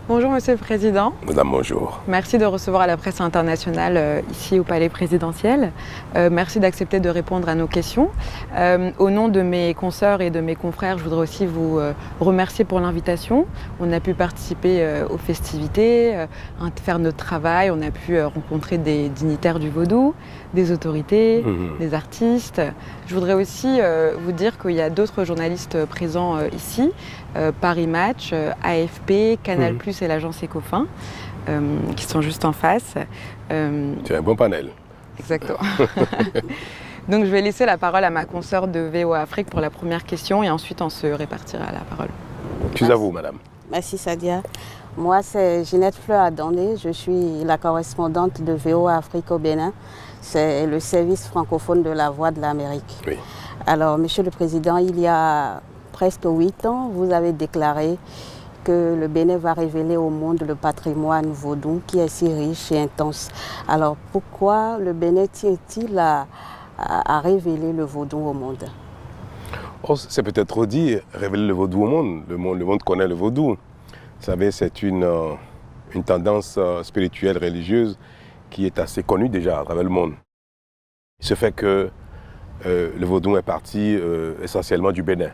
Bonjour Monsieur le Président. Madame, bonjour. Merci de recevoir la presse internationale ici au Palais présidentiel. Merci d'accepter de répondre à nos questions. Au nom de mes consoeurs et de mes confrères, je voudrais aussi vous remercier pour l'invitation. On a pu participer aux festivités, faire notre travail, on a pu rencontrer des dignitaires du vaudou, des autorités, des artistes. Je voudrais aussi vous dire qu'il y a d'autres journalistes présents ici, Paris Match, AFP, Canal+, et l'agence Ecofin, qui sont juste en face. C'est un bon panel. Exactement. Donc je vais laisser la parole à ma consoeur de VOA Afrique pour la première question et ensuite on se répartira la parole. Puis à vous, madame. Merci Sadia. Moi, c'est Ginette Fleur-Adondé. Je suis la correspondante de VOA Afrique au Bénin. C'est le service francophone de la Voix de l'Amérique. Oui. Alors, Monsieur le Président, il y a presque 8 ans, vous avez déclaré que le Bénin va révéler au monde le patrimoine vaudou qui est si riche et intense. Alors, pourquoi le Bénin tient-il à révéler le vaudou au monde? Oh, c'est peut-être trop dit, révéler le vaudou au monde. Le monde connaît le vaudou. Vous savez, c'est une tendance spirituelle, religieuse, qui est assez connue déjà à travers le monde. Il se fait que le vaudou est parti essentiellement du Bénin.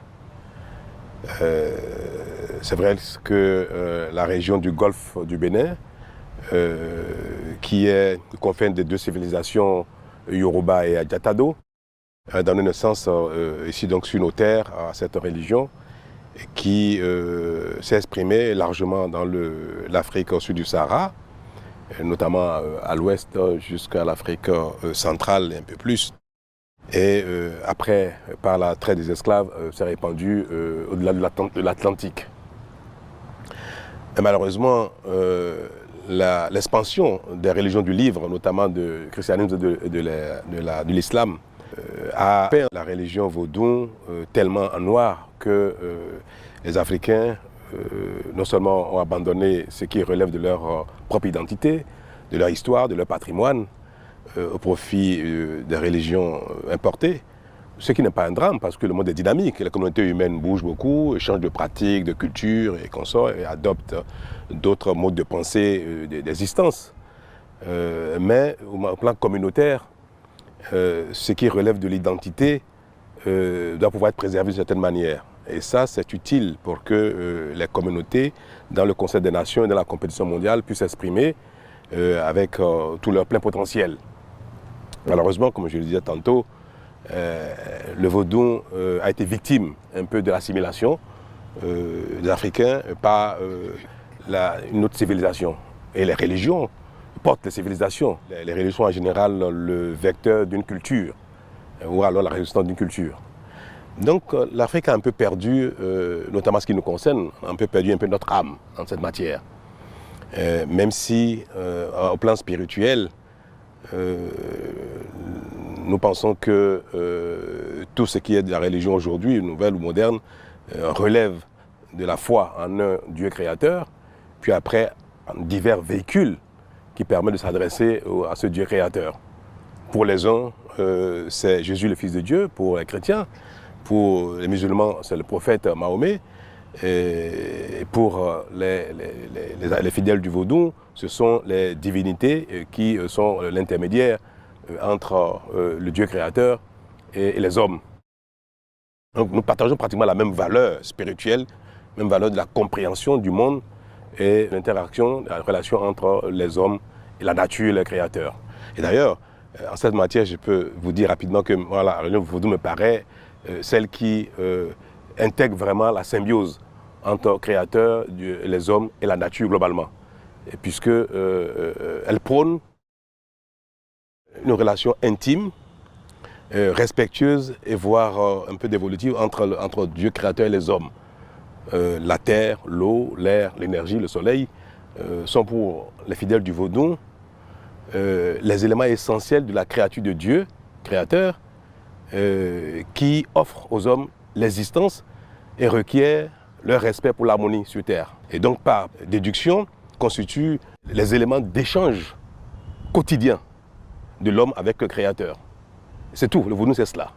C'est vrai que la région du golfe du Bénin, qui est confine des deux civilisations Yoruba et Adjatado, a donné naissance ici donc sur nos terres à cette religion qui s'est exprimée largement dans l'Afrique au sud du Sahara, notamment à l'ouest jusqu'à l'Afrique centrale et un peu plus. Et après, par la traite des esclaves, s'est répandue au-delà de l'Atlantique. Et malheureusement, l'expansion des religions du livre, notamment du christianisme et de l'islam, a peint la religion vaudou tellement en noir que les Africains non seulement ont abandonné ce qui relève de leur propre identité, de leur histoire, de leur patrimoine, au profit des religions importées, ce qui n'est pas un drame parce que le monde est dynamique, la communauté humaine bouge beaucoup, change de pratiques, de culture et consorts et adopte d'autres modes de pensée, d'existence. Mais au plan communautaire, ce qui relève de l'identité doit pouvoir être préservé d'une certaine manière. Et ça, c'est utile pour que les communautés, dans le Conseil des Nations et dans la compétition mondiale, puissent s'exprimer avec tout leur plein potentiel. Malheureusement, comme je le disais tantôt, le vaudou a été victime un peu de l'assimilation des Africains par une autre civilisation. Et les religions portent les civilisations. Les religions sont en général le vecteur d'une culture, ou alors la résistance d'une culture. Donc l'Afrique a un peu perdu, notamment ce qui nous concerne, un peu perdu notre âme en cette matière. Même si, au plan spirituel, nous pensons que tout ce qui est de la religion aujourd'hui, nouvelle ou moderne, relève de la foi en un Dieu créateur, puis après en divers véhicules qui permettent de s'adresser à ce Dieu créateur. Pour les uns, c'est Jésus le Fils de Dieu, pour les chrétiens. Pour les musulmans, c'est le prophète Mahomet. Et pour les fidèles du vaudou, ce sont les divinités qui sont l'intermédiaire entre le Dieu créateur et les hommes. Donc nous partageons pratiquement la même valeur spirituelle, même valeur de la compréhension du monde et l'interaction, la relation entre les hommes et la nature et le créateur. Et d'ailleurs, en cette matière, je peux vous dire rapidement que voilà, la religion vaudou me paraît celle qui intègre vraiment la symbiose entre le créateur, les hommes et la nature globalement. Et puisque elle prône une relation intime, respectueuse et voire un peu dévolutive entre Dieu créateur et les hommes. La terre, l'eau, l'air, l'énergie, le soleil sont pour les fidèles du vaudou les éléments essentiels de la créature de Dieu, créateur, qui offre aux hommes l'existence et requiert leur respect pour l'harmonie sur terre. Et donc par déduction, constituent les éléments d'échange quotidien de l'homme avec le créateur. C'est tout, le vaudou c'est cela.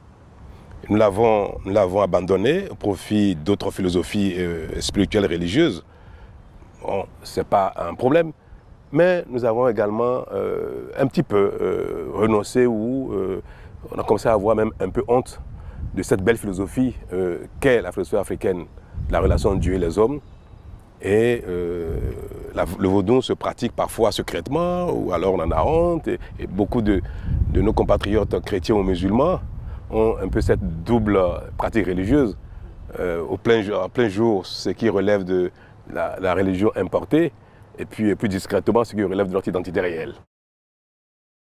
Nous l'avons abandonné au profit d'autres philosophies spirituelles religieuses. Bon, ce n'est pas un problème, mais nous avons également un petit peu renoncé ou on a commencé à avoir même un peu honte de cette belle philosophie qu'est la philosophie africaine, la relation entre Dieu et les hommes. Et le vaudou se pratique parfois secrètement, ou alors on en a honte. Et beaucoup de nos compatriotes chrétiens ou musulmans ont un peu cette double pratique religieuse. En plein jour, ce qui relève de la religion importée, et puis plus discrètement, ce qui relève de notre identité réelle.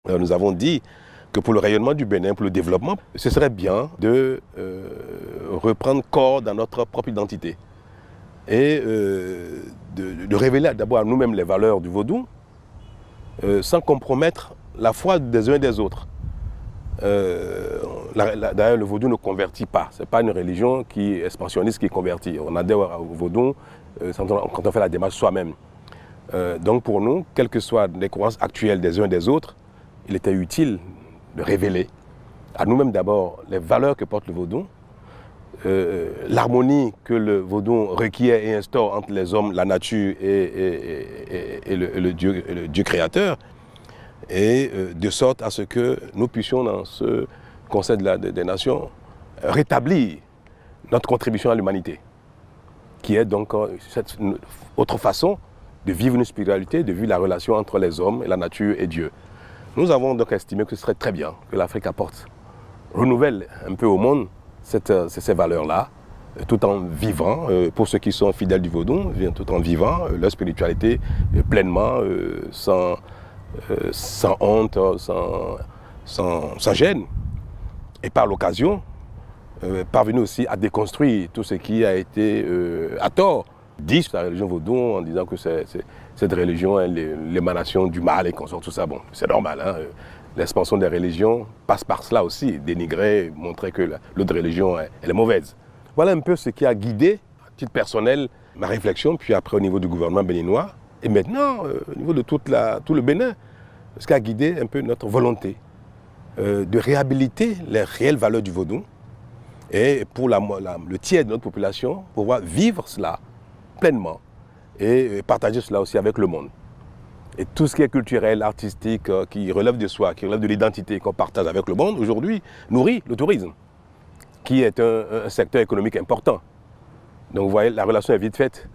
Alors, nous avons dit que pour le rayonnement du Bénin, pour le développement, ce serait bien de reprendre corps dans notre propre identité. Et de révéler d'abord à nous-mêmes les valeurs du vaudou, sans compromettre la foi des uns et des autres. D'ailleurs, le vaudou ne convertit pas. Ce n'est pas une religion qui est expansionniste qui convertit. On adhère au vaudou quand on fait la démarche soi-même. Donc pour nous, quelles que soient les croyances actuelles des uns et des autres, il était utile de révéler à nous-mêmes d'abord les valeurs que porte le vaudou, l'harmonie que le vaudou requiert et instaure entre les hommes, la nature et le Dieu créateur, et de sorte à ce que nous puissions dans ce Conseil des Nations rétablir notre contribution à l'humanité, qui est donc cette autre façon de vivre une spiritualité, de vivre la relation entre les hommes et la nature et Dieu. Nous avons donc estimé que ce serait très bien que l'Afrique renouvelle un peu au monde ces valeurs-là, tout en vivant, pour ceux qui sont fidèles du vaudou, tout en vivant leur spiritualité pleinement, sans honte, sans gêne. Et par l'occasion, parvenir aussi à déconstruire tout ce qui a été à tort dit sur la religion vaudou en disant que cette religion est l'émanation du mal et qu'on sort tout ça. Bon, c'est normal, hein. L'expansion des religions passe par cela aussi, dénigrer, montrer que l'autre religion elle est mauvaise. Voilà un peu ce qui a guidé, à titre personnel, ma réflexion, puis après au niveau du gouvernement béninois, et maintenant au niveau de tout le Bénin, ce qui a guidé un peu notre volonté de réhabiliter les réelles valeurs du vaudou, et pour le tiers de notre population, pouvoir vivre cela pleinement et partager cela aussi avec le monde. Et tout ce qui est culturel, artistique, qui relève de soi, qui relève de l'identité qu'on partage avec le monde, aujourd'hui, nourrit le tourisme, qui est un secteur économique important. Donc vous voyez, la relation est vite faite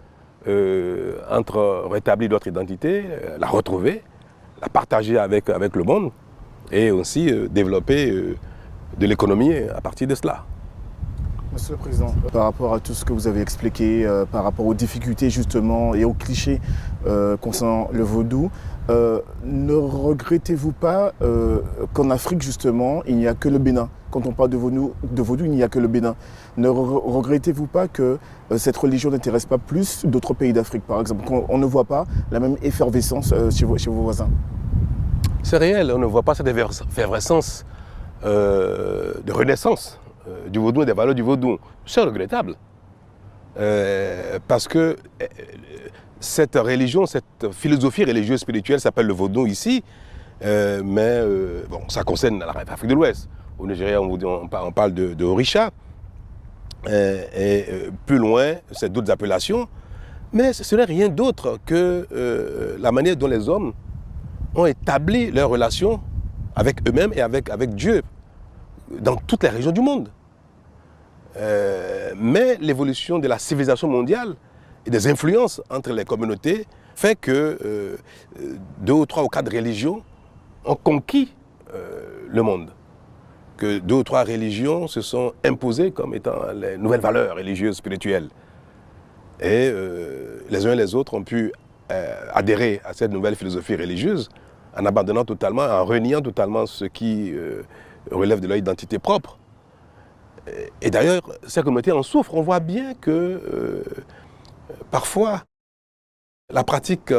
entre rétablir notre identité, la retrouver, la partager avec le monde, et aussi développer de l'économie à partir de cela. Monsieur le Président, par rapport à tout ce que vous avez expliqué, par rapport aux difficultés justement et aux clichés concernant le vaudou, ne regrettez-vous pas qu'en Afrique justement, il n'y a que le Bénin? Quand on parle de vaudou, il n'y a que le Bénin. Ne regrettez-vous pas que cette religion n'intéresse pas plus d'autres pays d'Afrique, par exemple, qu'on ne voit pas la même effervescence chez vos voisins? C'est réel, on ne voit pas cette effervescence de renaissance du vaudou et des valeurs du vaudou. C'est regrettable. Parce que cette religion, cette philosophie religieuse spirituelle s'appelle le vaudou ici, mais bon, ça concerne l'Afrique de l'Ouest. Au Nigeria, on parle de Orisha, et plus loin, c'est d'autres appellations, mais ce n'est rien d'autre que la manière dont les hommes ont établi leurs relations avec eux-mêmes et avec Dieu dans toutes les régions du monde. Mais l'évolution de la civilisation mondiale et des influences entre les communautés fait que 2 ou 3 ou 4 religions ont conquis le monde. Que 2 ou 3 religions se sont imposées comme étant les nouvelles valeurs religieuses, spirituelles. Et les uns et les autres ont pu adhérer à cette nouvelle philosophie religieuse en abandonnant totalement, en reniant totalement ce qui relève de leur identité propre. Et d'ailleurs, ces communautés en souffrent. On voit bien que parfois, la pratique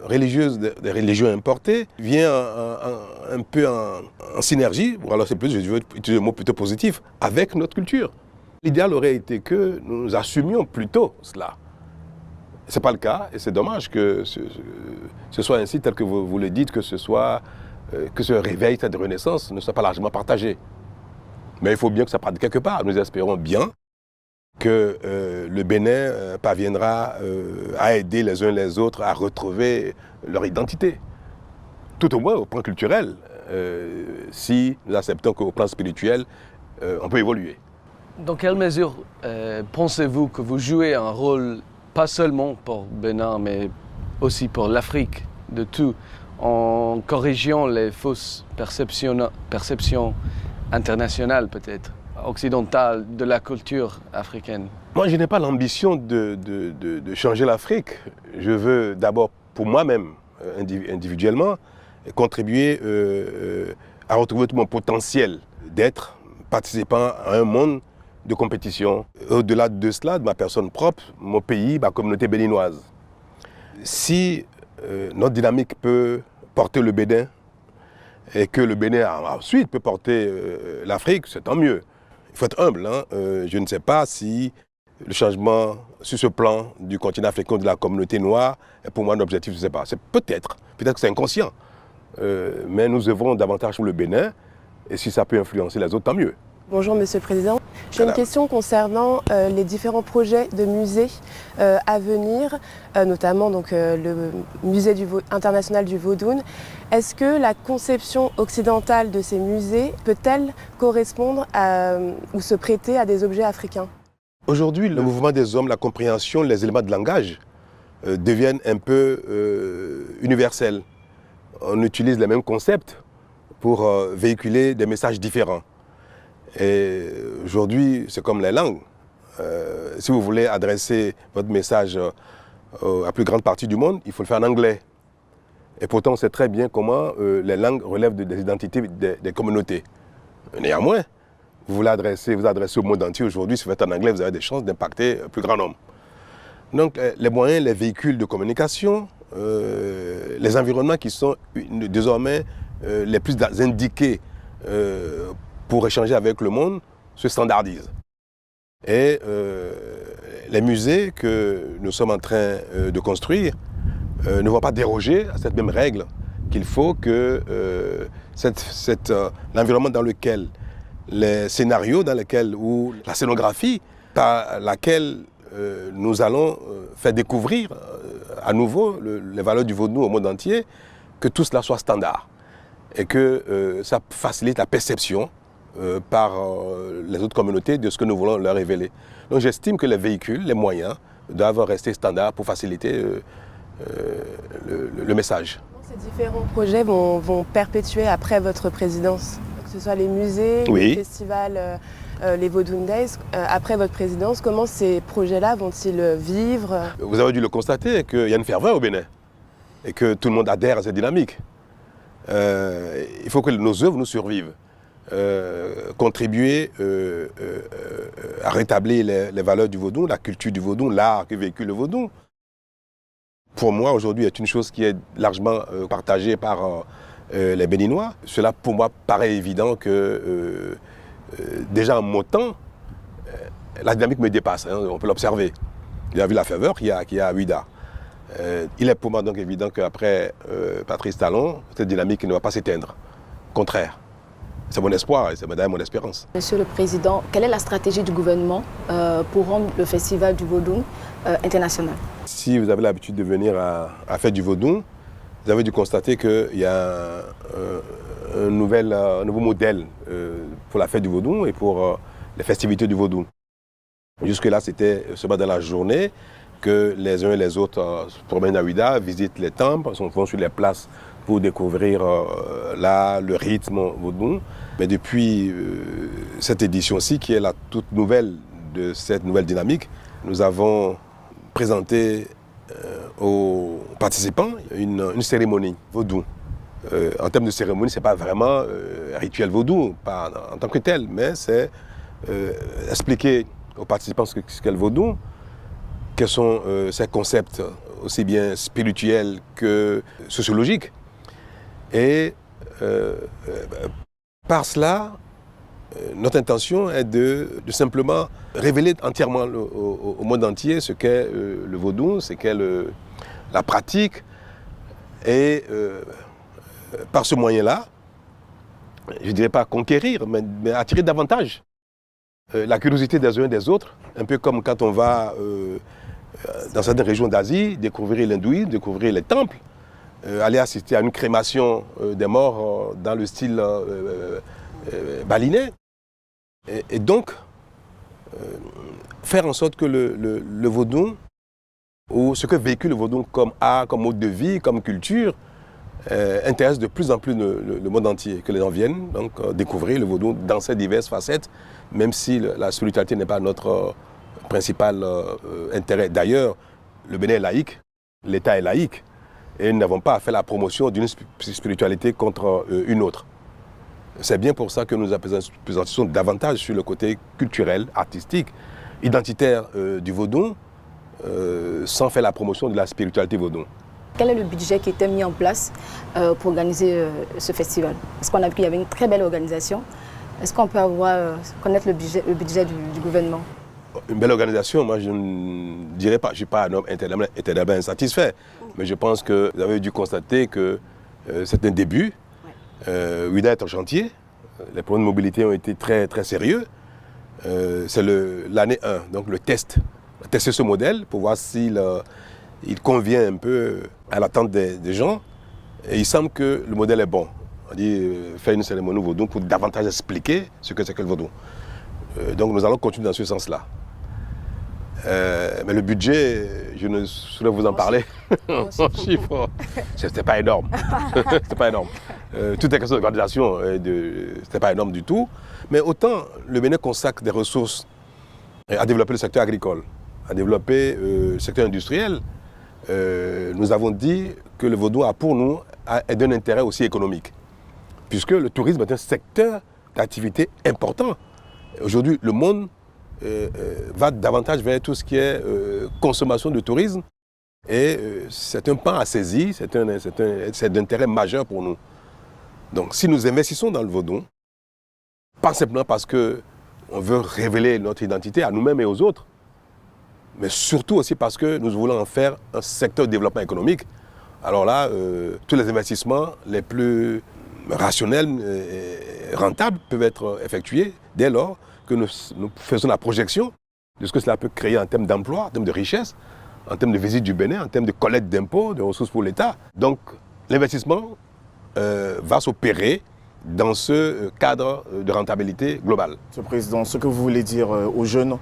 religieuse des religions importées vient un peu en synergie, ou alors c'est plus, je veux utiliser un mot plutôt positif, avec notre culture. L'idéal aurait été que nous assumions plutôt cela. Ce n'est pas le cas, et c'est dommage que ce soit ainsi, tel que vous le dites, que ce réveil, cette renaissance ne soit pas largement partagé. Mais il faut bien que ça parte quelque part. Nous espérons bien que le Bénin parviendra à aider les uns les autres à retrouver leur identité. Tout au moins au plan culturel, si nous acceptons qu'au plan spirituel, on peut évoluer. Dans quelle mesure pensez-vous que vous jouez un rôle, pas seulement pour Bénin, mais aussi pour l'Afrique, de tout, en corrigeant les fausses perceptions internationales peut-être, occidentales, de la culture africaine? Moi, je n'ai pas l'ambition de changer l'Afrique. Je veux d'abord, pour moi-même, individuellement, contribuer à retrouver tout mon potentiel d'être participant à un monde de compétition. Au-delà de cela, de ma personne propre, mon pays, ma communauté béninoise. Si notre dynamique peut porter le Bénin et que le Bénin ensuite peut porter l'Afrique, c'est tant mieux. Il faut être humble. Hein. Je ne sais pas si le changement sur ce plan du continent africain, de la communauté noire, est pour moi un objectif, je ne sais pas. C'est peut-être que c'est inconscient. Mais nous œuvrons davantage pour le Bénin et si ça peut influencer les autres, tant mieux. Bonjour Monsieur le Président. J'ai une question concernant les différents projets de musées à venir, notamment donc, le musée international du Vaudoun. Est-ce que la conception occidentale de ces musées peut-elle correspondre ou se prêter à des objets africains? Aujourd'hui, le mouvement des hommes, la compréhension, les éléments de langage deviennent un peu universels. On utilise les mêmes concepts pour véhiculer des messages différents. Et aujourd'hui, c'est comme les langues. Si vous voulez adresser votre message à la plus grande partie du monde, il faut le faire en anglais. Et pourtant, on sait très bien comment les langues relèvent des identités des communautés. Néanmoins, vous voulez vous adresser au monde entier aujourd'hui, si vous faites en anglais, vous avez des chances d'impacter un plus grand nombre. Donc, les moyens, les véhicules de communication, les environnements qui sont désormais les plus indiqués pour échanger avec le monde se standardisent. Et les musées que nous sommes en train de construire ne vont pas déroger à cette même règle qu'il faut que l'environnement dans lequel, les scénarios dans lesquels, ou la scénographie par laquelle nous allons faire découvrir à nouveau les valeurs du vaudou au monde entier, que tout cela soit standard et que ça facilite la perception par les autres communautés de ce que nous voulons leur révéler. Donc j'estime que les véhicules, les moyens doivent rester standards pour faciliter le message. Ces différents projets vont perpétuer après votre présidence, que ce soit les musées, oui, les festivals, les Vaudoun Days, après votre présidence, comment ces projets-là vont-ils vivre? Vous avez dû le constater qu'il y a une ferveur au Bénin et que tout le monde adhère à cette dynamique. Il faut que nos œuvres nous survivent. Contribuer à rétablir les valeurs du vaudou, la culture du vaudou, l'art qui véhicule le vaudou. Pour moi, aujourd'hui, est une chose qui est largement partagée par les Béninois. Cela, pour moi, paraît évident que, déjà en mon temps, la dynamique me dépasse, hein, on peut l'observer. Il y a vu la ferveur qu'il y a à Ouida. Il est pour moi donc évident qu'après Patrice Talon, cette dynamique ne va pas s'éteindre. Au contraire. C'est mon espoir et c'est d'ailleurs mon espérance. Monsieur le Président, quelle est la stratégie du gouvernement pour rendre le festival du Vaudou international? Si vous avez l'habitude de venir à Fête du Vaudou, vous avez dû constater qu'il y a un nouveau modèle pour la Fête du Vaudou et pour les festivités du Vaudou. Jusque-là, c'était seulement dans la journée que les uns et les autres se promènent à Ouida, visitent les temples, vont sur les places pour découvrir le rythme vaudou. Mais depuis cette édition-ci, qui est la toute nouvelle de cette nouvelle dynamique, nous avons présenté aux participants une cérémonie vaudou. En termes de cérémonie, ce n'est pas vraiment un rituel vaudou, pas en tant que tel, mais c'est expliquer aux participants ce qu'est le vaudou, quels sont ces concepts aussi bien spirituels que sociologiques. Et par cela, notre intention est de simplement révéler entièrement au monde entier ce qu'est le vaudou, ce qu'est la pratique. Et par ce moyen-là, je ne dirais pas conquérir, mais attirer davantage la curiosité des uns et des autres, un peu comme quand on va dans certaines régions d'Asie, découvrir l'hindouisme, découvrir les temples, aller assister à une crémation des morts dans le style balinais. Et donc, faire en sorte que le vaudou, ou ce que véhicule le vaudou comme art, comme mode de vie, comme culture, intéresse de plus en plus le monde entier, que les gens viennent donc, découvrir le vaudou dans ses diverses facettes, même si la spiritualité n'est pas notre principal intérêt. D'ailleurs, le Bénin est laïque, l'État est laïque, et nous n'avons pas à faire la promotion d'une spiritualité contre une autre. C'est bien pour ça que nous apprécions davantage sur le côté culturel, artistique, identitaire du vaudou, sans faire la promotion de la spiritualité vaudou. Quel est le budget qui était mis en place pour organiser ce festival? Parce qu'on a vu qu'il y avait une très belle organisation. Est-ce qu'on peut connaître le budget du gouvernement? Une belle organisation, moi je ne dirais pas, je ne suis pas un homme éternellement insatisfait, mais je pense que vous avez dû constater que c'est un début. UIDA est en chantier, les problèmes de mobilité ont été très, très sérieux. C'est l'année 1, donc le test. On a testé ce modèle pour voir s'il il convient un peu à l'attente des gens. Et il semble que le modèle est bon. On dit faire une cérémonie vaudou pour davantage expliquer ce que c'est que le vaudou. Donc nous allons continuer dans ce sens-là. Mais le budget, je ne saurais vous en parler en chiffres. C'était pas énorme. C'était pas énorme. Toute la question d'organisation, c'était pas énorme du tout. Mais autant le Bénin consacre des ressources à développer le secteur agricole, à développer le secteur industriel, nous avons dit que le vaudou a pour nous d'un intérêt aussi économique. Puisque le tourisme est un secteur d'activité important. Aujourd'hui, le monde va davantage vers tout ce qui est consommation de tourisme. Et c'est un pan à saisir, c'est d'intérêt majeur pour nous. Donc si nous investissons dans le vaudou, pas simplement parce qu'on veut révéler notre identité à nous-mêmes et aux autres, mais surtout aussi parce que nous voulons en faire un secteur de développement économique, alors là, tous les investissements les plus rationnels et rentables peuvent être effectués dès lors que nous faisons la projection de ce que cela peut créer en termes d'emploi, en termes de richesse, en termes de visite du Bénin, en termes de collecte d'impôts, de ressources pour l'État. Donc l'investissement va s'opérer dans ce cadre de rentabilité globale. Monsieur le Président, ce que vous voulez dire aux jeunes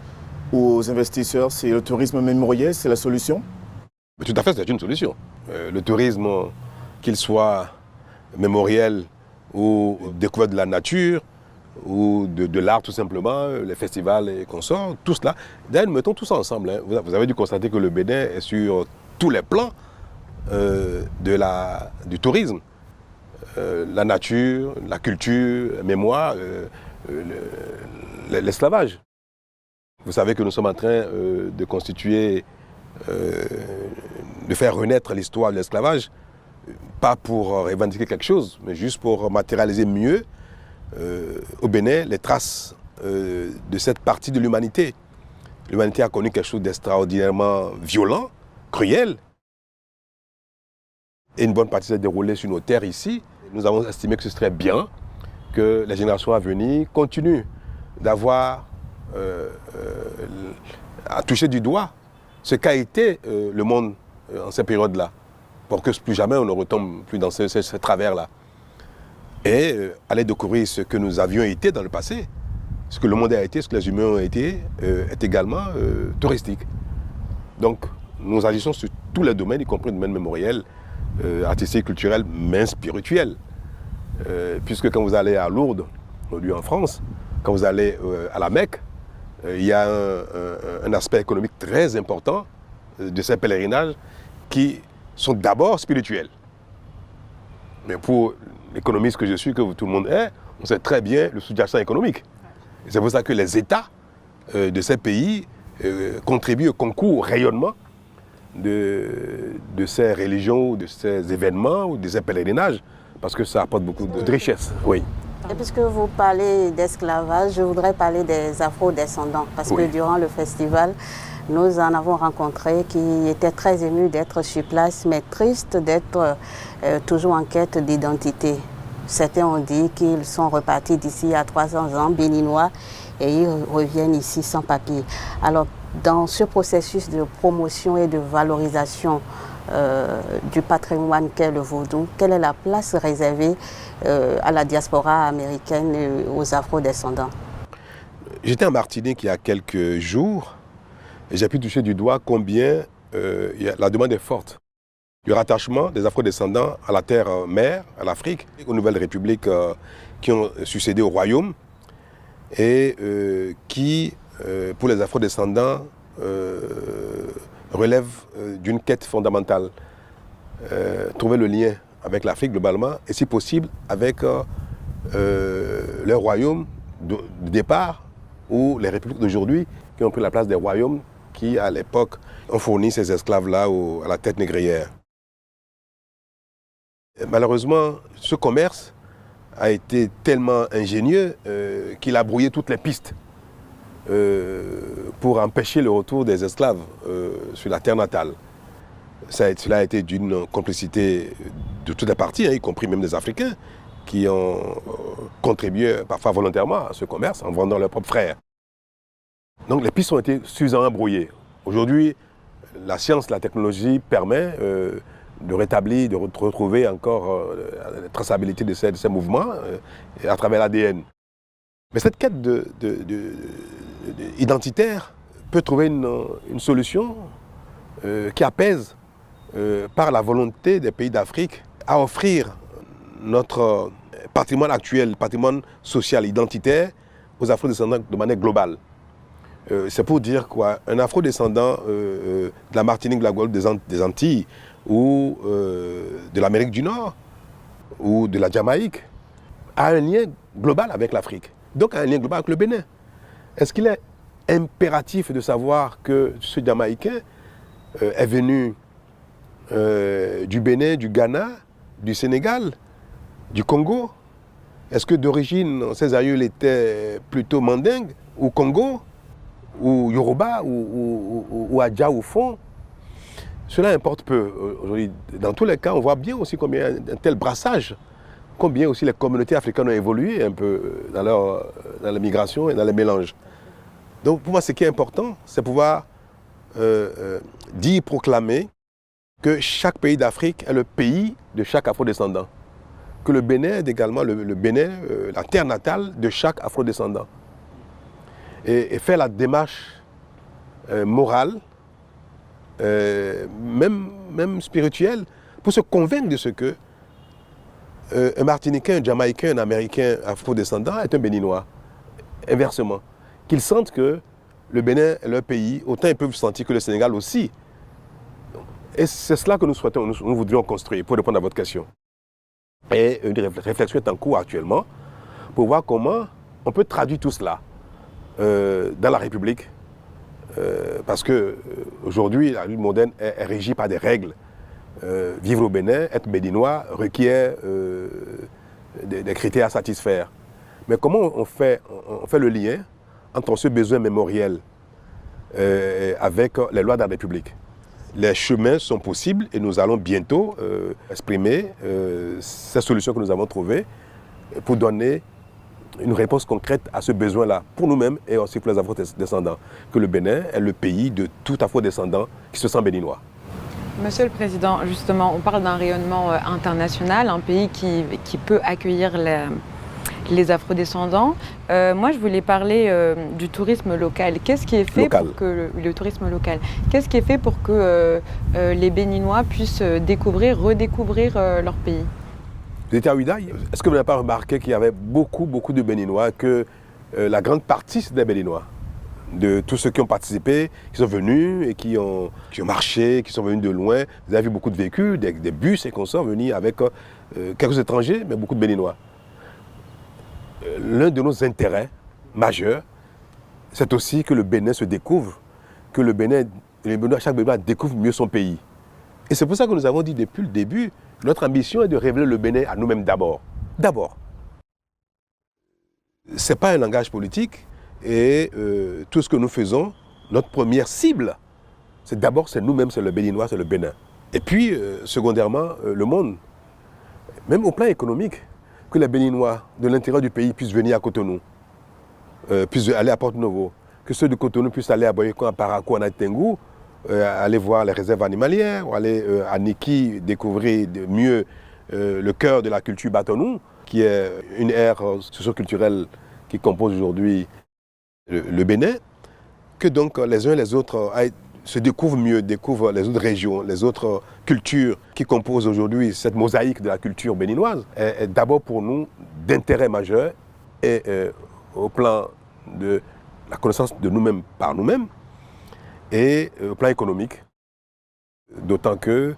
ou aux investisseurs, c'est le tourisme mémoriel, c'est la solution? Tout à fait, c'est une solution. Le tourisme, qu'il soit mémoriel ou découverte de la nature, ou de l'art tout simplement, les festivals et consorts, tout cela. D'ailleurs, nous mettons tout ça ensemble. Hein. Vous avez dû constater que le Bénin est sur tous les plans du tourisme. La nature, la culture, la mémoire, l'esclavage. Vous savez que nous sommes en train de constituer, de faire renaître l'histoire de l'esclavage, pas pour revendiquer quelque chose, mais juste pour matérialiser mieux au Bénin les traces de cette partie de l'humanité. L'humanité a connu quelque chose d'extraordinairement violent, cruel, et une bonne partie s'est déroulée sur nos terres ici. Nous avons estimé que ce serait bien que les générations à venir continuent d'avoir à toucher du doigt ce qu'a été le monde en ces périodes-là, pour que plus jamais on ne retombe plus dans ce travers-là. Et aller découvrir ce que nous avions été dans le passé, ce que le monde a été, ce que les humains ont été, est également touristique. Donc nous agissons sur tous les domaines, y compris le domaine mémoriel, artistique, culturel, mais spirituel. Puisque quand vous allez à Lourdes, aujourd'hui en France, quand vous allez à la Mecque, il y a un aspect économique très important de ces pèlerinages qui sont d'abord spirituels. Mais pour l'économiste que je suis, que tout le monde est, on sait très bien le sous-jacent économique. Et c'est pour ça que les États de ces pays contribuent, concourent au rayonnement de ces religions, de ces événements ou de ces pèlerinages, parce que ça apporte beaucoup de richesse. Oui. Et puisque vous parlez d'esclavage, je voudrais parler des afro-descendants, parce que durant le festival, nous en avons rencontré qui étaient très émus d'être sur place, mais tristes d'être toujours en quête d'identité. Certains ont dit qu'ils sont repartis d'ici à 300 ans, béninois, et ils reviennent ici sans papier. Alors, dans ce processus de promotion et de valorisation du patrimoine qu'est le vaudou, quelle est la place réservée à la diaspora américaine et aux afro-descendants? J'étais en Martinique il y a quelques jours et j'ai pu toucher du doigt combien la demande est forte du rattachement des afro-descendants à la terre-mère, à l'Afrique, aux nouvelles républiques qui ont succédé au royaume et qui, pour les afro-descendants, relèvent d'une quête fondamentale. Trouver le lien avec l'Afrique globalement et si possible avec leur royaume de départ ou les républiques d'aujourd'hui qui ont pris la place des royaumes qui, à l'époque, ont fourni ces esclaves-là à la tête négrière. Malheureusement, ce commerce a été tellement ingénieux qu'il a brouillé toutes les pistes pour empêcher le retour des esclaves sur la terre natale. Cela a été d'une complicité de toutes les parties, y compris même des Africains, qui ont contribué parfois volontairement à ce commerce en vendant leurs propres frères. Donc les pistes ont été suffisamment brouillées. Aujourd'hui, la science, la technologie permet de rétablir, de retrouver encore la traçabilité de ces mouvements à travers l'ADN. Mais cette quête identitaire peut trouver une solution qui apaise par la volonté des pays d'Afrique à offrir notre patrimoine actuel, patrimoine social, identitaire aux afro-descendants de manière globale. C'est pour dire quoi, un afro-descendant de la Martinique, de la Guadeloupe, des Antilles ou de l'Amérique du Nord ou de la Jamaïque a un lien global avec l'Afrique, donc a un lien global avec le Bénin. Est-ce qu'il est impératif de savoir que ce Jamaïcain est venu du Bénin, du Ghana, du Sénégal, du Congo? Est-ce que d'origine, ses aïeux étaient plutôt mandingues ou Congo ou Yoruba ou Adja ou Fon? Cela importe peu aujourd'hui. Dans tous les cas, on voit bien aussi combien un tel brassage, combien aussi les communautés africaines ont évolué un peu dans la migration et dans les mélanges. Donc pour moi, ce qui est important, c'est pouvoir dire, proclamer que chaque pays d'Afrique est le pays de chaque afro-descendant. Que le Bénin est également le Bénin, la terre natale de chaque afro-descendant. Et faire la démarche morale, même spirituelle, pour se convaincre de ce que un Martiniquais, un Jamaïcain, un Américain afro-descendant est un Béninois. Inversement. Qu'ils sentent que le Bénin est leur pays, autant ils peuvent sentir que le Sénégal aussi. Et c'est cela que nous souhaitons, nous voudrions construire, pour répondre à votre question. Et une réflexion est en cours actuellement pour voir comment on peut traduire tout cela dans la République. Parce qu'aujourd'hui, la lutte moderne est régie par des règles. Vivre au Bénin, être béninois, requiert des critères à satisfaire. Mais comment on fait le lien entre ce besoin mémoriel avec les lois de la République? Les chemins sont possibles et nous allons bientôt exprimer ces solutions que nous avons trouvées pour donner une réponse concrète à ce besoin-là, pour nous-mêmes et aussi pour les afro-descendants, que le Bénin est le pays de tout afro-descendant qui se sent béninois. Monsieur le Président, justement, on parle d'un rayonnement international, un pays qui peut accueillir les afro-descendants. Moi, je voulais parler du tourisme local. Qu'est-ce qui est fait pour que le tourisme local? Qu'est-ce qui est fait pour que les Béninois puissent redécouvrir leur pays? Vous étiez à Ouidaï. Est-ce que vous n'avez pas remarqué qu'il y avait beaucoup de Béninois, que la grande partie c'est des Béninois, de tous ceux qui ont participé, qui sont venus et qui ont marché, qui sont venus de loin. Vous avez vu beaucoup de véhicules, des bus et consorts venus avec quelques étrangers, mais beaucoup de Béninois. L'un de nos intérêts majeurs, c'est aussi que le Bénin se découvre, que chaque Béninois découvre mieux son pays. Et c'est pour ça que nous avons dit depuis le début, notre ambition est de révéler le Bénin à nous-mêmes d'abord. D'abord. Ce n'est pas un langage politique et tout ce que nous faisons, notre première cible, c'est nous-mêmes, c'est le Béninois, c'est le Bénin. Et puis, secondairement, le monde. Même au plan économique, que les Béninois de l'intérieur du pays puissent venir à Cotonou, puissent aller à Porto-Novo, que ceux de Cotonou puissent aller à Boyacon, à Parakou, à Naitengu, aller voir les réserves animalières, ou aller à Niki découvrir mieux le cœur de la culture Batonou, qui est une ère socio-culturelle qui compose aujourd'hui le Bénin, que donc les uns et les autres se découvrent mieux, découvrent les autres régions, les autres cultures qui composent aujourd'hui cette mosaïque de la culture béninoise, est d'abord pour nous d'intérêt majeur et au plan de la connaissance de nous-mêmes par nous-mêmes et au plan économique. D'autant que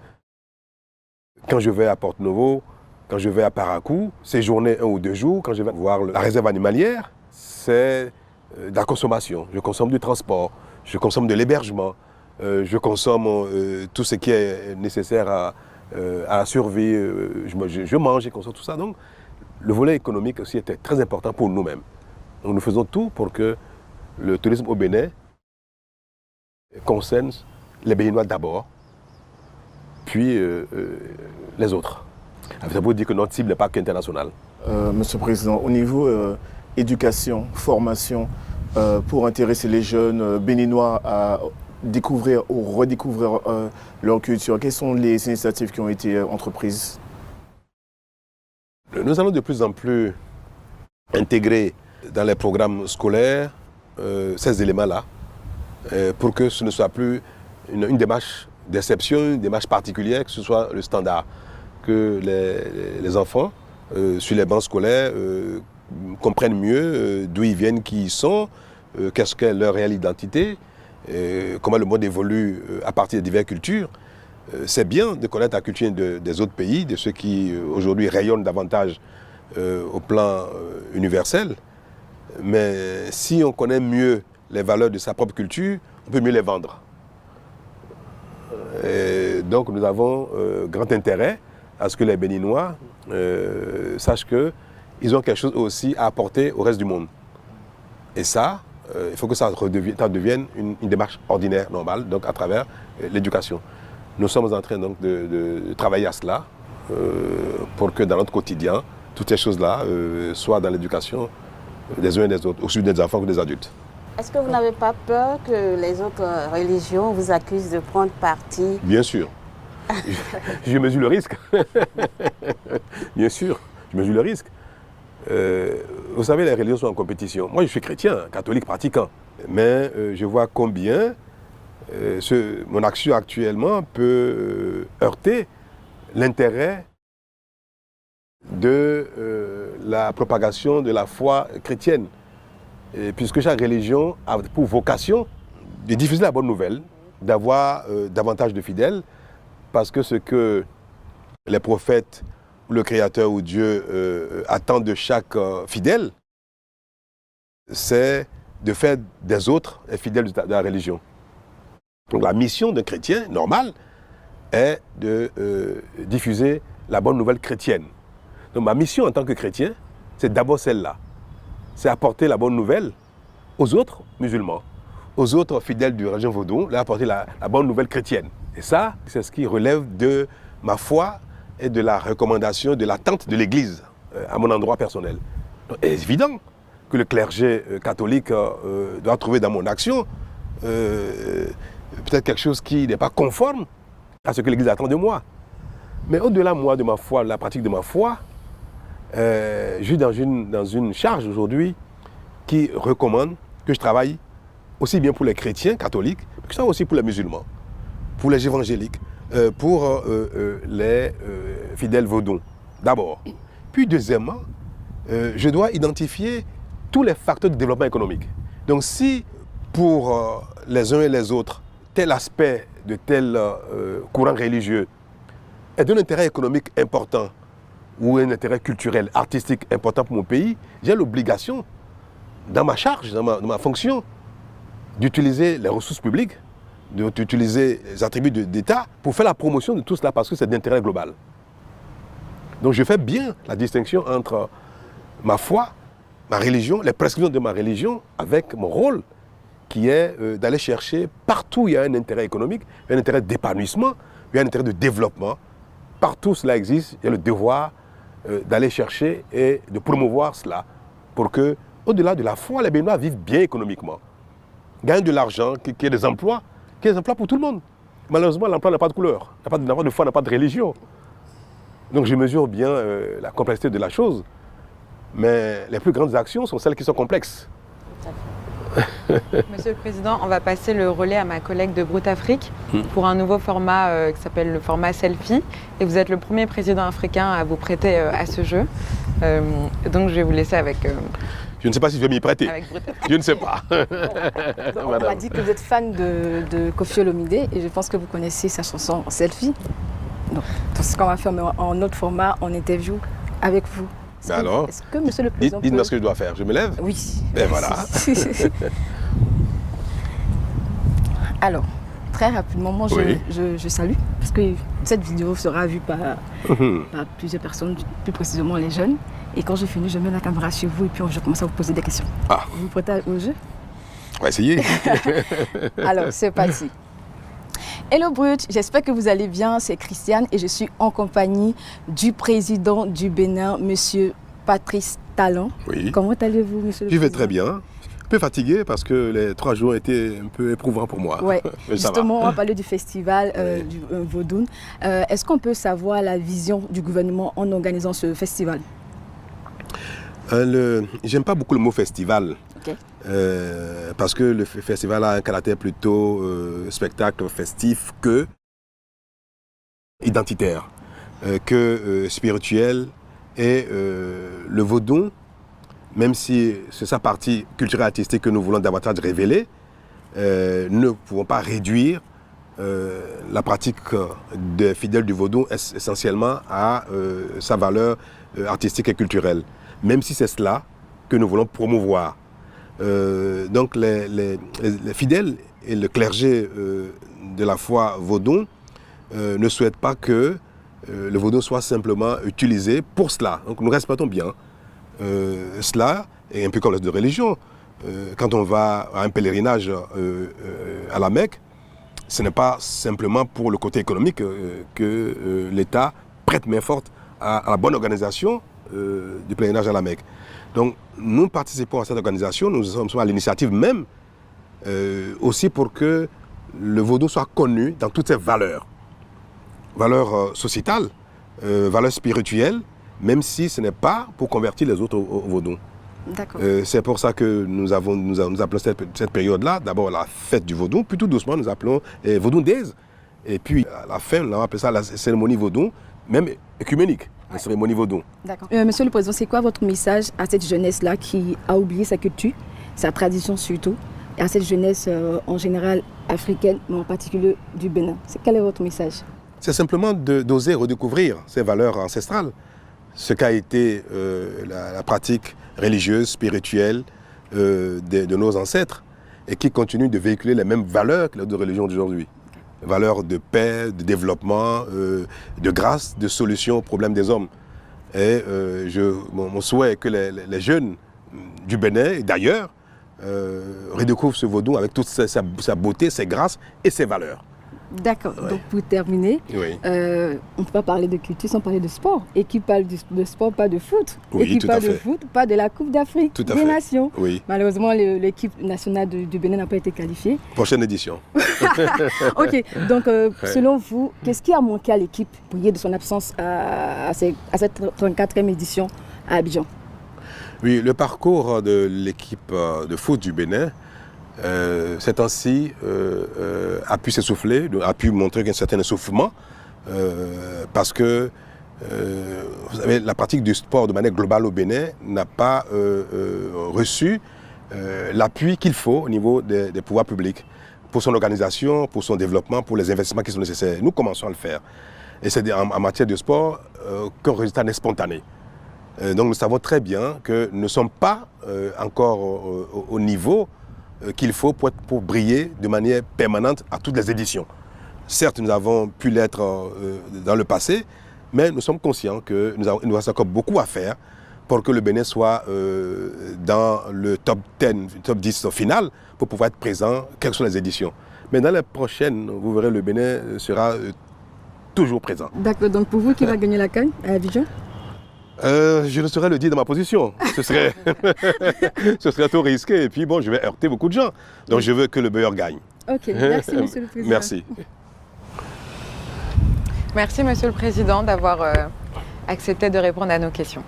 quand je vais à Porto-Novo, quand je vais à Parakou, séjourner 1 ou 2 jours, quand je vais voir la réserve animalière, c'est de la consommation. Je consomme du transport, je consomme de l'hébergement, je consomme tout ce qui est nécessaire à la survie, je mange et consomme tout ça. Donc, le volet économique aussi était très important pour nous-mêmes. Donc, nous faisons tout pour que le tourisme au Bénin concerne les Béninois d'abord, puis les autres. Ça veut dire que notre cible n'est pas qu'internationale. Monsieur le Président, au niveau éducation, formation, pour intéresser les jeunes béninois à découvrir ou redécouvrir leur culture, quelles sont les initiatives qui ont été entreprises? Nous allons de plus en plus intégrer dans les programmes scolaires ces éléments-là pour que ce ne soit plus une démarche d'exception, une démarche particulière, que ce soit le standard. Que les enfants, sur les bancs scolaires, comprennent mieux d'où ils viennent, qui ils sont, qu'est-ce qu'est leur réelle identité, comment le monde évolue à partir de diverses cultures. C'est bien de connaître la culture des autres pays, de ceux qui aujourd'hui rayonnent davantage au plan universel. Mais si on connaît mieux les valeurs de sa propre culture, on peut mieux les vendre. Et donc nous avons grand intérêt à ce que les Béninois sachent qu'ils ont quelque chose aussi à apporter au reste du monde. Et ça, il faut que ça devienne une démarche ordinaire, normale, donc à travers l'éducation. Nous sommes en train donc de travailler à cela pour que dans notre quotidien, toutes ces choses-là soient dans l'éducation des uns et des autres, aussi des enfants que des adultes. Est-ce que vous n'avez pas peur que les autres religions vous accusent de prendre parti? Bien sûr. Je mesure le risque. Bien sûr, je mesure le risque. Vous savez, les religions sont en compétition. Moi, je suis chrétien, catholique pratiquant. Mais je vois combien mon action actuellement peut heurter l'intérêt de la propagation de la foi chrétienne. Puisque chaque religion a pour vocation de diffuser la bonne nouvelle, d'avoir davantage de fidèles, parce que ce que les prophètes, le Créateur ou Dieu attendent de chaque fidèle, c'est de faire des autres les fidèles de la religion. Donc la mission d'un chrétien normal est de diffuser la bonne nouvelle chrétienne. Donc ma mission en tant que chrétien, c'est d'abord celle-là. C'est apporter la bonne nouvelle aux autres musulmans, aux autres fidèles du religion vaudou, leur apporter la bonne nouvelle chrétienne. Et ça, c'est ce qui relève de ma foi et de la recommandation, de l'attente de l'Église à mon endroit personnel. Donc, c'est évident que le clergé catholique doit trouver dans mon action peut-être quelque chose qui n'est pas conforme à ce que l'Église attend de moi. Mais au-delà, moi, de ma foi, de la pratique de ma foi, je suis dans une charge aujourd'hui qui recommande que je travaille aussi bien pour les chrétiens catholiques, que ça aussi pour les musulmans, pour les évangéliques, pour les fidèles vaudous, d'abord. Puis deuxièmement, je dois identifier tous les facteurs de développement économique. Donc si pour les uns et les autres, tel aspect de tel courant religieux est d'un intérêt économique important, ou un intérêt culturel, artistique important pour mon pays, j'ai l'obligation, dans ma charge, dans ma fonction, d'utiliser les ressources publiques, d'utiliser les attributs d'État pour faire la promotion de tout cela parce que c'est d'intérêt global. Donc je fais bien la distinction entre ma foi, ma religion, les prescriptions de ma religion avec mon rôle qui est d'aller chercher partout où il y a un intérêt économique, un intérêt d'épanouissement, il y a un intérêt de développement. Partout cela existe, il y a le devoir d'aller chercher et de promouvoir cela pour que au-delà de la foi, les Béninois vivent bien économiquement. Gagnent de l'argent, qu'il y ait des emplois pour tout le monde. Malheureusement, l'emploi n'a pas de couleur, n'a pas de foi, n'a pas de religion. Donc je mesure bien la complexité de la chose. Mais les plus grandes actions sont celles qui sont complexes. Monsieur le Président, on va passer le relais à ma collègue de Brut Afrique pour un nouveau format qui s'appelle le format selfie. Et vous êtes le premier président africain à vous prêter à ce jeu. Donc je vais vous laisser avec... Je ne sais pas si je vais m'y prêter. avec Brut Afrique. Je ne sais pas. On m'a dit que vous êtes fan de Koffi Olomide et je pense que vous connaissez sa chanson Selfie. Donc, ce qu'on va faire en autre format, en interview avec vous. Est-ce que Monsieur le Président Dites-moi ce que je dois faire. Je me lève? Oui. Et voilà. Alors, très rapidement, moi, je salue, parce que cette vidéo sera vue par plusieurs personnes, plus précisément les jeunes. Et quand j'ai fini, je mets la caméra chez vous et puis je commence à vous poser des questions. Ah. Vous prêtez au jeu? On va essayer. Alors, c'est parti. Hello Brut, j'espère que vous allez bien, c'est Christiane et je suis en compagnie du président du Bénin, Monsieur Patrice Talon. Oui. Comment allez-vous, Monsieur le Je Président? vais très bien. Un peu fatigué parce que les 3 jours étaient un peu éprouvants pour moi. Ouais. Mais ça Justement, va. on va parler du festival du Vodun. Est-ce qu'on peut savoir la vision du gouvernement en organisant ce festival? J'aime pas beaucoup le mot festival. Okay. Parce que le festival a un caractère plutôt spectacle festif que identitaire, que spirituel. Et le vaudou, même si c'est sa partie culturelle artistique que nous voulons davantage révéler, ne pouvons pas réduire la pratique des fidèles du vaudou essentiellement à sa valeur artistique et culturelle, même si c'est cela que nous voulons promouvoir. Donc les fidèles et le clergé de la foi vaudou ne souhaitent pas que le vaudou soit simplement utilisé pour cela. Donc nous respectons bien cela, et un peu comme les de religion. Quand on va à un pèlerinage à la Mecque, ce n'est pas simplement pour le côté économique que l'État prête main forte à la bonne organisation du pèlerinage à la Mecque. Donc nous participons à cette organisation, nous sommes à l'initiative même, aussi pour que le vaudou soit connu dans toutes ses valeurs. Valeurs sociétales, valeurs spirituelles, même si ce n'est pas pour convertir les autres au vaudou. D'accord. C'est pour ça que nous appelons cette période-là, d'abord la fête du vaudou, puis tout doucement nous appelons Vaudou Days. Et puis à la fin, on appelle ça la cérémonie vaudou, même œcuménique, la cérémonie vaudou. D'accord. Monsieur le Président, c'est quoi votre message à cette jeunesse-là qui a oublié sa culture, sa tradition surtout, et à cette jeunesse en général africaine, mais en particulier du Bénin? Quel est votre message? C'est simplement d'oser redécouvrir ces valeurs ancestrales, ce qu'a été la pratique religieuse, spirituelle de nos ancêtres, et qui continue de véhiculer les mêmes valeurs que les autres religions d'aujourd'hui. Valeurs de paix, de développement, de grâce, de solution aux problèmes des hommes. Et mon souhait est que les jeunes du Bénin et d'ailleurs redécouvrent ce vaudou avec toute sa beauté, ses grâces et ses valeurs. D'accord. Ouais. Donc pour terminer, oui. On ne peut pas parler de culture sans parler de sport. Et qui parle de sport, pas de foot. Oui, et qui parle de foot, pas de la Coupe d'Afrique des Nations. Oui. Malheureusement, l'équipe nationale du Bénin n'a pas été qualifiée. Prochaine édition. Ok. Donc, selon vous, qu'est-ce qui a manqué à l'équipe pour lier de son absence à cette 34e édition à Abidjan? Oui, le parcours de l'équipe de foot du Bénin, ces temps-ci, a pu s'essouffler, a pu montrer un certain essoufflement, parce que vous savez, la pratique du sport de manière globale au Bénin n'a pas reçu l'appui qu'il faut au niveau des pouvoirs publics pour son organisation, pour son développement, pour les investissements qui sont nécessaires. Nous commençons à le faire. Et c'est en matière de sport qu'un résultat n'est spontané. Donc nous savons très bien que nous ne sommes pas encore au niveau qu'il faut pour briller de manière permanente à toutes les éditions. Certes, nous avons pu l'être dans le passé, mais nous sommes conscients qu'il nous reste encore beaucoup à faire pour que le Bénin soit dans le top 10, top 10 final, pour pouvoir être présent, quelles que soient les éditions. Mais dans les prochaines, vous verrez, le Bénin sera toujours présent. D'accord, donc pour vous, qui va gagner la CAN à Abidjan? Je ne saurais le dire dans ma position. Ce serait, ce serait trop risqué. Et puis bon, je vais heurter beaucoup de gens. Donc je veux que le meilleur gagne. Ok, merci Monsieur le Président. Merci. Merci Monsieur le Président d'avoir accepté de répondre à nos questions.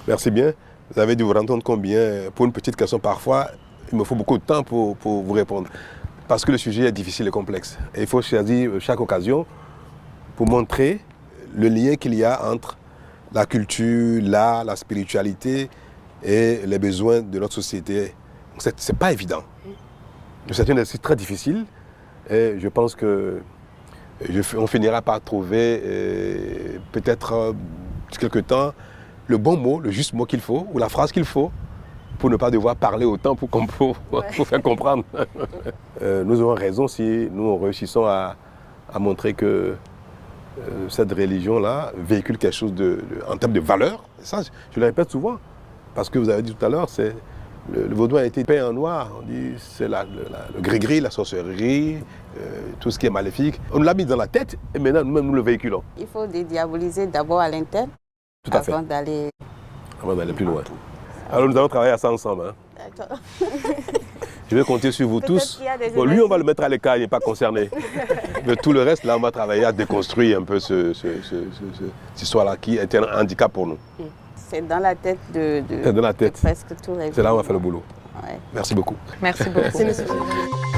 Merci bien. Vous avez dû vous rendre compte combien, pour une petite question parfois, il me faut beaucoup de temps pour vous répondre. Parce que le sujet est difficile et complexe. Et il faut choisir chaque occasion pour montrer le lien qu'il y a entre la culture, l'art, la spiritualité et les besoins de notre société. Ce n'est pas évident. C'est un exercice très difficile et je pense que on finira par trouver peut-être d'ici quelque temps le bon mot, le juste mot qu'il faut ou la phrase qu'il faut pour ne pas devoir parler autant pour faire comprendre. Nous aurons raison si nous réussissons à montrer que cette religion-là véhicule quelque chose en termes de valeur. Ça, je le répète souvent, parce que vous avez dit tout à l'heure, le vaudou a été peint en noir. On dit c'est le gris-gris, la sorcellerie, tout ce qui est maléfique. On nous l'a mis dans la tête et maintenant nous-mêmes nous le véhiculons. Il faut dédiaboliser d'abord à l'interne avant d'aller plus loin. Alors nous allons travailler à ça ensemble. Hein. D'accord. Je vais compter sur vous tous. Bon, lui, on va le mettre à l'écart, il n'est pas concerné. Mais tout le reste, là, on va travailler à déconstruire un peu cette histoire-là qui est un handicap pour nous. C'est dans la tête de dans la tête. Presque tous les. C'est là où on va faire le boulot. Ouais. Merci beaucoup. Merci beaucoup. Merci, Monsieur le Président.